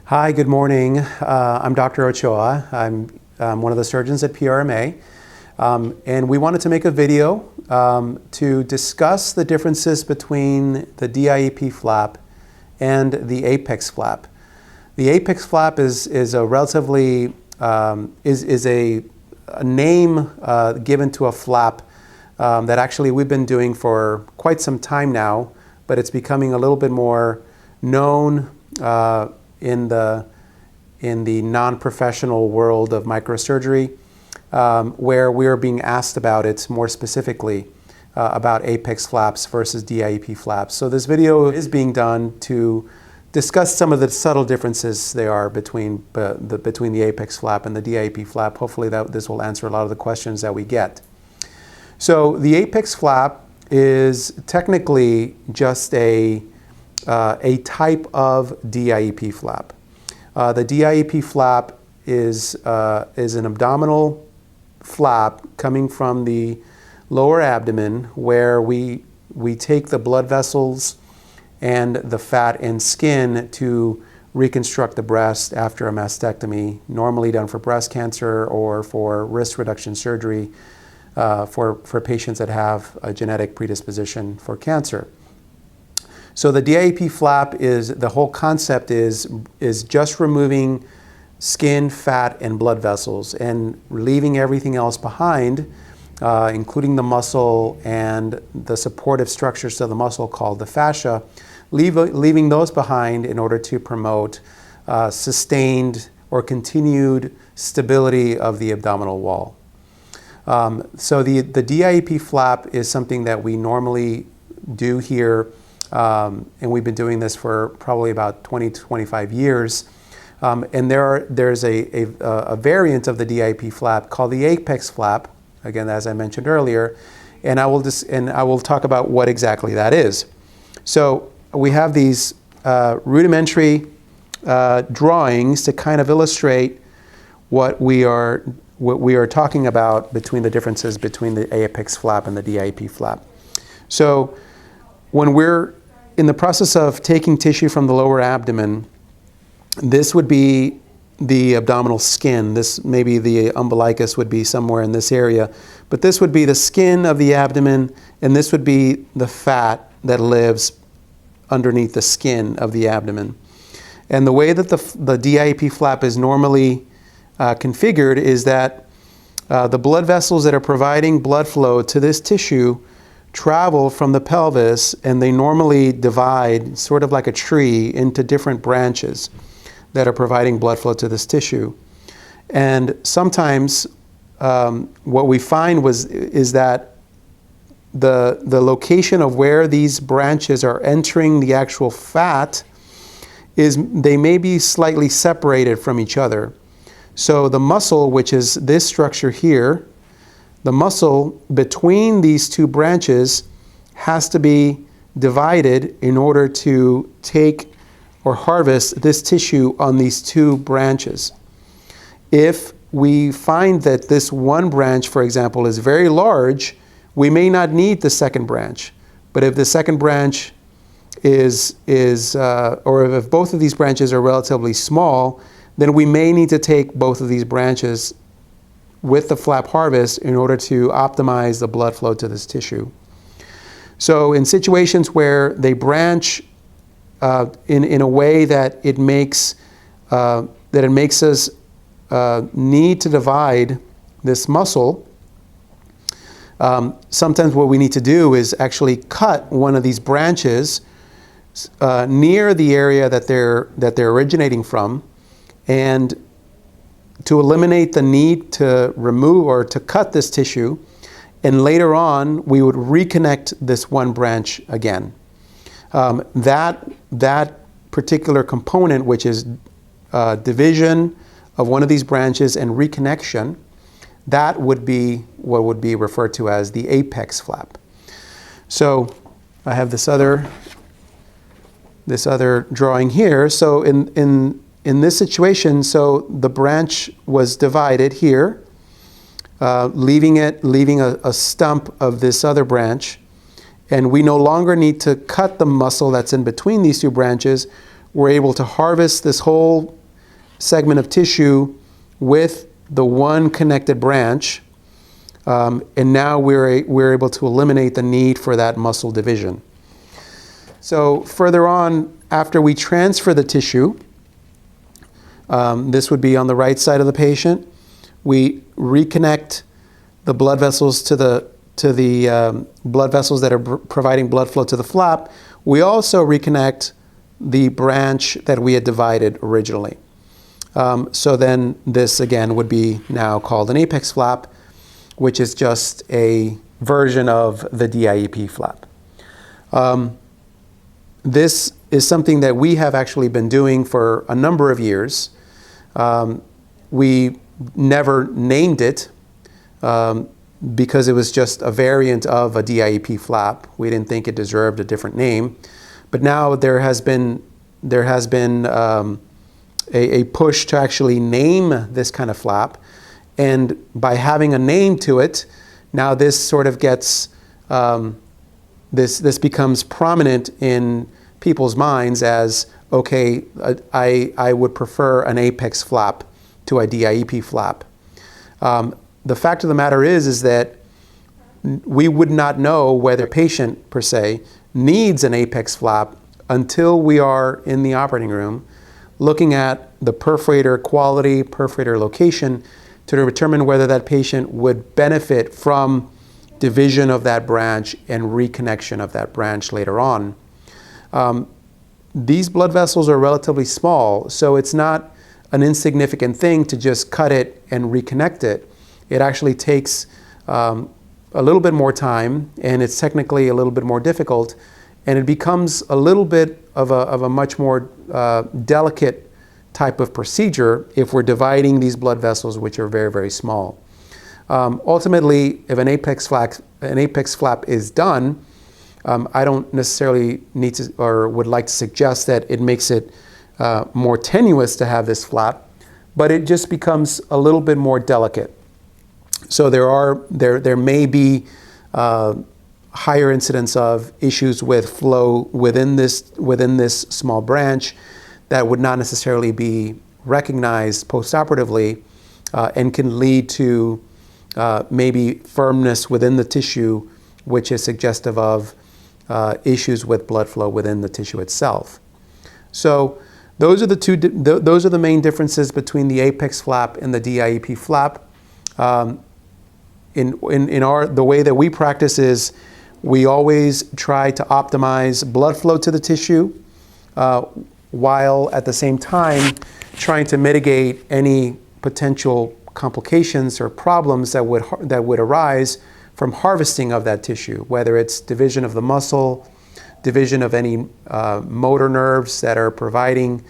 Hi, good morning. I'm Dr. Ochoa. I'm one of the surgeons at PRMA. And we wanted to make a video to discuss the differences between the DIEP flap and the apex flap. The apex flap is a relatively, is a name given to a flap that actually we've been doing for quite some time now, but it's becoming a little bit more known in the non-professional world of microsurgery, where we are being asked about it more specifically, about apex flaps versus DIEP flaps. So this video is being done to discuss some of the subtle differences there are between the apex flap and the DIEP flap. Hopefully this will answer a lot of the questions that we get. So the apex flap is technically just a type of DIEP flap. The DIEP flap is an abdominal flap coming from the lower abdomen, where we take the blood vessels and the fat and skin to reconstruct the breast after a mastectomy, normally done for breast cancer or for risk reduction surgery for patients that have a genetic predisposition for cancer. So the DIEP flap the whole concept is just removing skin, fat, and blood vessels and leaving everything else behind, including the muscle and the supportive structures of the muscle called the fascia, leaving those behind in order to promote sustained or continued stability of the abdominal wall. So the DIEP flap is something that we normally do here, and we've been doing this for probably about 20 to 25 years. And there's a variant of the DIEP flap called the apex flap, again, as I mentioned earlier, and I will talk about what exactly that is. So we have these rudimentary drawings to kind of illustrate what we are talking about between the differences between the apex flap and the DIEP flap. So when we're in the process of taking tissue from the lower abdomen, this would be the abdominal skin. This maybe the umbilicus would be somewhere in this area, but this would be the skin of the abdomen, and this would be the fat that lives underneath the skin of the abdomen. And the way that the DIEP flap is normally configured is that the blood vessels that are providing blood flow to this tissue travel from the pelvis, and they normally divide, sort of like a tree, into different branches that are providing blood flow to this tissue. And sometimes what we find is that the location of where these branches are entering the actual fat they may be slightly separated from each other. So the muscle, which is this structure here, the muscle between these two branches has to be divided in order to take or harvest this tissue on these two branches. If we find that this one branch, for example, is very large, we may not need the second branch. But if the second branch or if both of these branches are relatively small, then we may need to take both of these branches with the flap harvest in order to optimize the blood flow to this tissue. So in situations where they branch in a way that it makes us need to divide this muscle, sometimes what we need to do is actually cut one of these branches near the area that they're originating from, and to eliminate the need to remove or to cut this tissue, and later on we would reconnect this one branch again. That particular component, which is division of one of these branches and reconnection, that would be what would be referred to as the apex flap. So I have this other drawing here. So in this situation, so the branch was divided here, leaving a stump of this other branch, and we no longer need to cut the muscle that's in between these two branches. We're able to harvest this whole segment of tissue with the one connected branch, and now we're able to eliminate the need for that muscle division. So further on, after we transfer the tissue, this would be on the right side of the patient, we reconnect the blood vessels to the blood vessels that are providing blood flow to the flap. We also reconnect the branch that we had divided originally. So then this again would be now called an apex flap, which is just a version of the DIEP flap. This is something that we have actually been doing for a number of years. We never named it because it was just a variant of a DIEP flap. We didn't think it deserved a different name. But now there has been a push to actually name this kind of flap. And by having a name to it, now this sort of gets, this becomes prominent in people's minds as, okay, I would prefer an apex flap to a DIEP flap. The fact of the matter is that we would not know whether a patient, per se, needs an apex flap until we are in the operating room looking at the perforator quality, perforator location, to determine whether that patient would benefit from division of that branch and reconnection of that branch later on. These blood vessels are relatively small, so it's not an insignificant thing to just cut it and reconnect it. It actually takes a little bit more time, and it's technically a little bit more difficult, and it becomes a little bit of a much more delicate type of procedure if we're dividing these blood vessels, which are very, very small. Ultimately, if an apex flap is done, I don't necessarily need to or would like to suggest that it makes it more tenuous to have this flap, but it just becomes a little bit more delicate. So there may be higher incidence of issues with flow within this small branch that would not necessarily be recognized postoperatively and can lead to maybe firmness within the tissue, which is suggestive of issues with blood flow within the tissue itself. So those are the main differences between the apex flap and the DIEP flap. The way that we practice is we always try to optimize blood flow to the tissue while at the same time trying to mitigate any potential complications or problems that would arise from harvesting of that tissue, whether it's division of the muscle, division of any motor nerves that are providing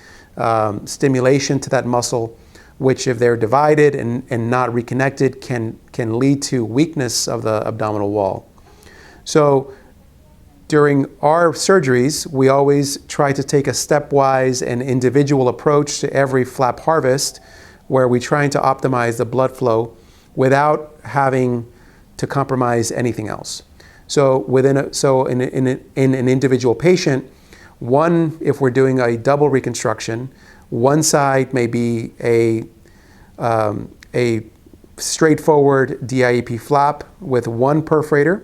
stimulation to that muscle, which if they're divided and not reconnected can lead to weakness of the abdominal wall. So during our surgeries, we always try to take a stepwise and individual approach to every flap harvest, where we're trying to optimize the blood flow without having to compromise anything else. So in an individual patient, if we're doing a double reconstruction, one side may be a straightforward DIEP flap with one perforator,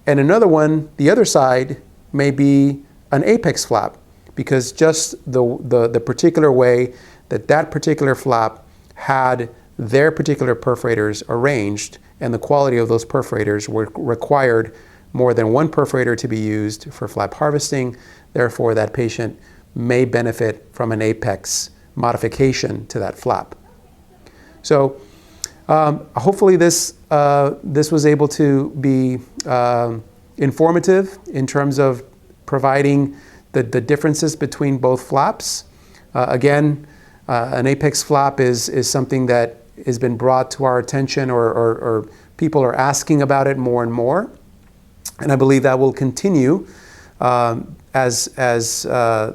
and another one, the other side, may be an apex flap, because just the particular way that particular flap had their particular perforators arranged, and the quality of those perforators required more than one perforator to be used for flap harvesting. Therefore, that patient may benefit from an apex modification to that flap. So hopefully this was able to be informative in terms of providing the differences between both flaps. Again, an apex flap is something that has been brought to our attention, or people are asking about it more and more. And I believe that will continue as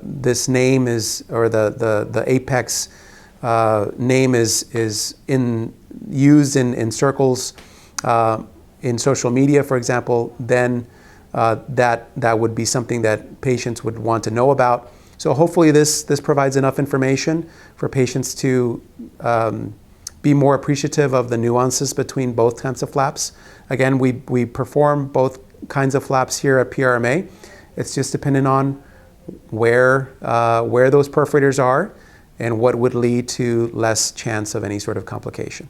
this name is, or the apex name is used in circles in social media, for example. Then that would be something that patients would want to know about. So hopefully this provides enough information for patients to be more appreciative of the nuances between both kinds of flaps. Again, we perform both kinds of flaps here at PRMA. It's just dependent on where those perforators are and what would lead to less chance of any sort of complication.